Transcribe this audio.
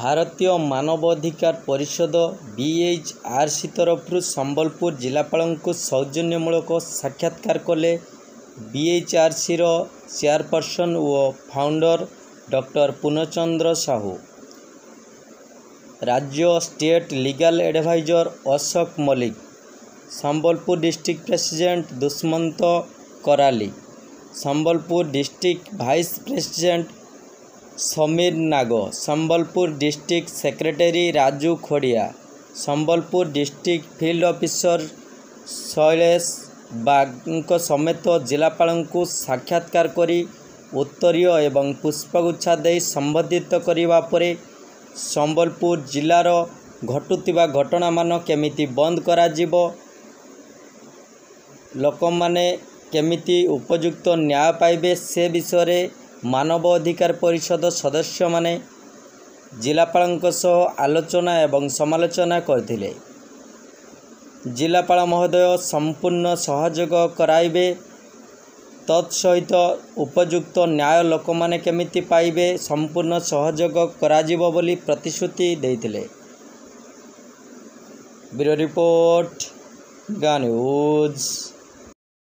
भारतीय मानवाधिकार परिषद BHRC तरफ संबलपुर जिलापाल को सौजन्यमूलक साक्षात्कार कले BHRC चेयरपर्सन और फाउंडर डॉक्टर पूर्णचंद्र साहू। राज्य state legal adviser Ashok Malik, Sambalpur district president Dushmant Karali, Sambalpur district vice president Samir Nag, Sambalpur district secretary Raju Khodia, Sambalpur district field officer Shailesh Bag समेत जिलापाल को साक्षात्कार करी उत्तरीय एवं पुष्पगुच्छा दे संबोधित करने पर संबलपुर जिलार घटुवा घटना मान केमिति बंद करा जिवो, लोक माने केमिति उपयुक्त न्याय पाइबे से विषय मानव अधिकार परिषद सदस्य माने जिलापाल आलोचना एवं समालोचना करथिले। जिलापाल महोदय संपूर्ण सहयोग कराइबे, तत्सहित उपयुक्त न्याय लोक माने केमिति पाइबे संपूर्ण सहयोग कराजिवो बोली प्रतिश्रुति देइथिले। ब्यूरो रिपोर्ट, गां न्यूज।